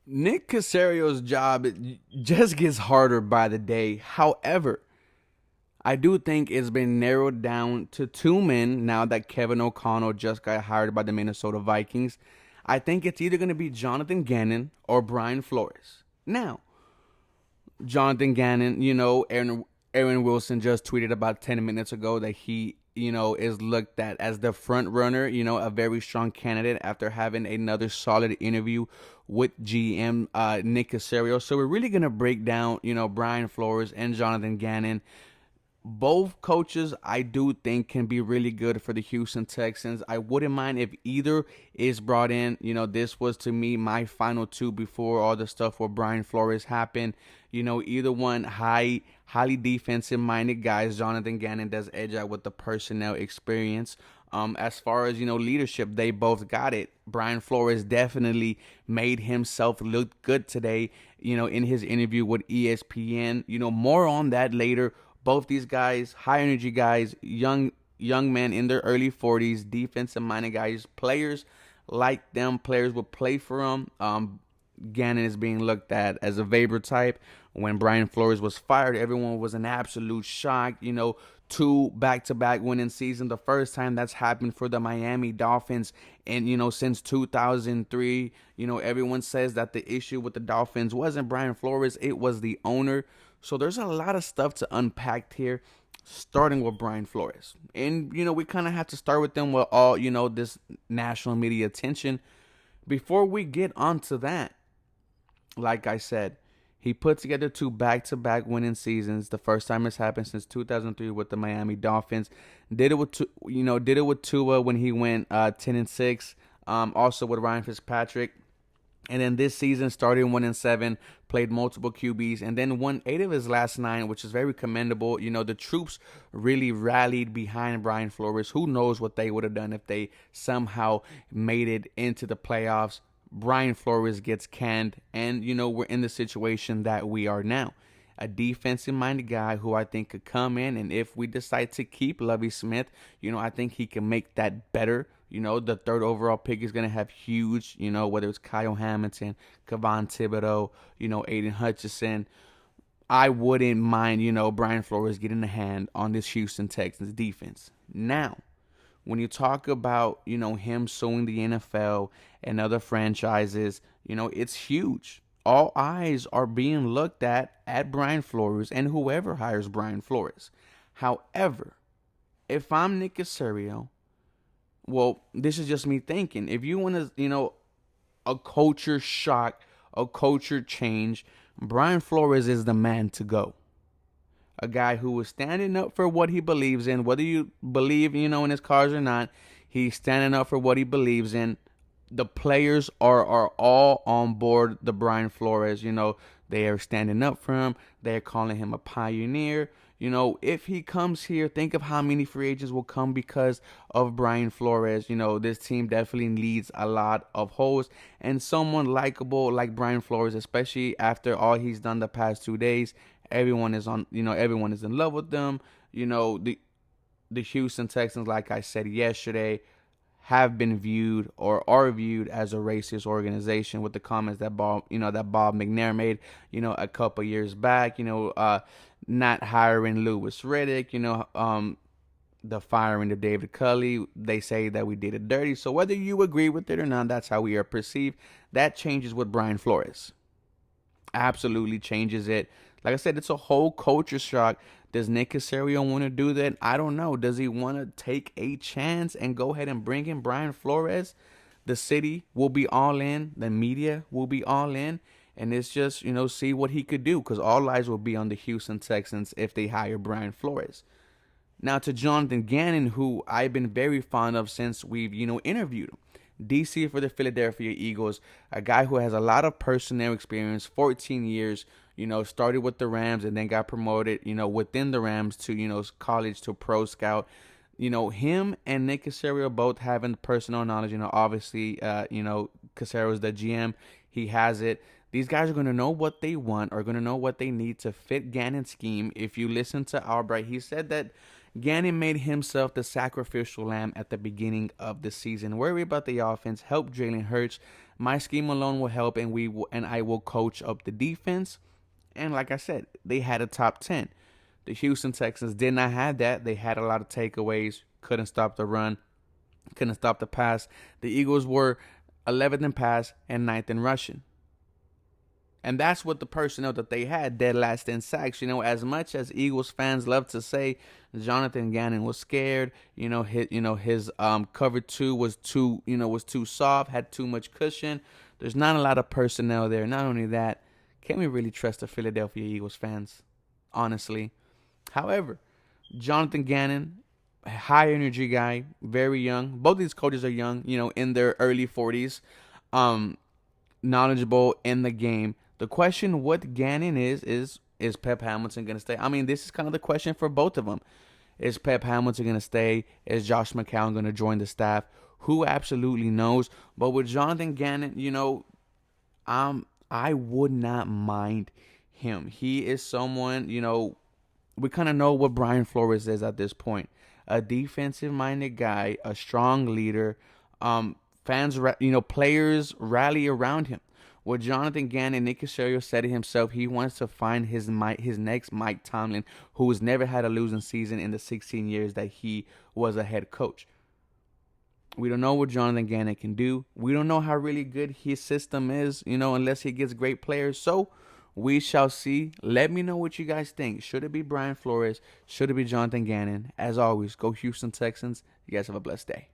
Nick Casario's job just gets harder by the day. However, I do think it's been narrowed down to two men now that Kevin O'Connell just got hired by the Minnesota Vikings. I think it's either going to be Jonathan Gannon or Brian Flores. Now, Jonathan Gannon, Aaron Wilson just tweeted about 10 minutes ago that he, is looked at as the front runner, a very strong candidate after having another solid interview with GM Nick Casario. So we're really gonna break down, Brian Flores and Jonathan Gannon. Both coaches I do think can be really good for the Houston Texans. I wouldn't mind if either is brought in. This was to me my final two before all the stuff with Brian Flores happened. Either one highly defensive minded guys. Jonathan Gannon does edge out with the personnel experience. As far as leadership, they both got it. Brian Flores definitely made himself look good today. In his interview with ESPN. More on that later. Both these guys, high energy guys, young men in their early 40s, defensive minded guys, players like them, players will play for them. Gannon is being looked at as a Weber type. When Brian Flores was fired, everyone was an absolute shock. Two back-to-back winning season, the first time that's happened for the Miami Dolphins, and since 2003. Everyone says that the issue with the Dolphins wasn't Brian Flores, it was the owner. So there's a lot of stuff to unpack here, starting with Brian Flores. And, we kind of have to start with them with all, this national media attention. Before we get onto that, like I said, he put together two back-to-back winning seasons. The first time it's happened since 2003 with the Miami Dolphins. Did it with Tua when he went 10-6. Also with Ryan Fitzpatrick. And then this season started 1-7, played multiple QBs, and then won 8 of his last 9, which is very commendable. The troops really rallied behind Brian Flores. Who knows what they would have done if they somehow made it into the playoffs. Brian Flores gets canned, and we're in the situation that we are now. A defensive-minded guy who I think could come in, and if we decide to keep Lovie Smith, I think he can make that better. The third overall pick is going to have huge, whether it's Kyle Hamilton, Kevon Thibodeau, Aiden Hutchinson. I wouldn't mind, Brian Flores getting a hand on this Houston Texans defense. Now, when you talk about, him suing the NFL and other franchises, it's huge. All eyes are being looked at Brian Flores and whoever hires Brian Flores. However, if I'm Nick Casario, well, this is just me thinking. If you want to, a culture shock, a culture change, Brian Flores is the man to go. A guy who is standing up for what he believes in, whether you believe, in his cause or not, he's standing up for what he believes in. The players are all on board the Brian Flores. They are standing up for him. They're calling him a pioneer. If he comes here, think of how many free agents will come because of Brian Flores. This team definitely needs a lot of holes, and someone likable like Brian Flores, especially after all he's done the past 2 days. Everyone is everyone is in love with them. The Houston Texans, like I said yesterday, have been viewed or are viewed as a racist organization with the comments that Bob McNair made, a couple years back, not hiring Lewis Riddick, the firing of David Culley. They say that we did it dirty. So whether you agree with it or not, that's how we are perceived. That changes with Brian Flores. Absolutely changes it. Like I said, it's a whole culture shock. Does Nick Casario want to do that? I don't know. Does he want to take a chance and go ahead and bring in Brian Flores? The city will be all in. The media will be all in. And it's just, see what he could do, because all eyes will be on the Houston Texans if they hire Brian Flores. Now to Jonathan Gannon, who I've been very fond of since we've, interviewed him. DC for the Philadelphia Eagles, a guy who has a lot of personnel experience, 14 years, started with the Rams and then got promoted, within the Rams to, college to pro scout. Him and Nick Casario both having personal knowledge, obviously, Casario's the GM. He has it. These guys are going to know what they want, are going to know what they need to fit Gannon's scheme. If you listen to Albright, he said that Gannon made himself the sacrificial lamb at the beginning of the season. Worry about the offense, help Jalen Hurts, My scheme alone will help, and I will coach up the defense. And like I said, they had a top 10. The Houston Texans did not have that. They had a lot of takeaways, couldn't stop the run, couldn't stop the pass. The Eagles were 11th in pass and 9th in rushing. And that's what the personnel that they had, dead last in sacks. As much as Eagles fans love to say Jonathan Gannon was scared, his cover 2 was too soft, had too much cushion. There's not a lot of personnel there. Not only that, can we really trust the Philadelphia Eagles fans? Honestly. However, Jonathan Gannon, a high energy guy, very young. Both of these coaches are young, in their early 40s, knowledgeable in the game. The question what Gannon is Pep Hamilton going to stay? I mean, this is kind of the question for both of them. Is Pep Hamilton going to stay? Is Josh McCown going to join the staff? Who absolutely knows? But with Jonathan Gannon, I would not mind him. He is someone, we kind of know what Brian Flores is at this point. A defensive-minded guy, a strong leader. Players rally around him. With Jonathan Gannon, Nick Caserio said it himself. He wants to find his next Mike Tomlin, who has never had a losing season in the 16 years that he was a head coach. We don't know what Jonathan Gannon can do. We don't know how really good his system is, unless he gets great players. So we shall see. Let me know what you guys think. Should it be Brian Flores? Should it be Jonathan Gannon? As always, go Houston Texans. You guys have a blessed day.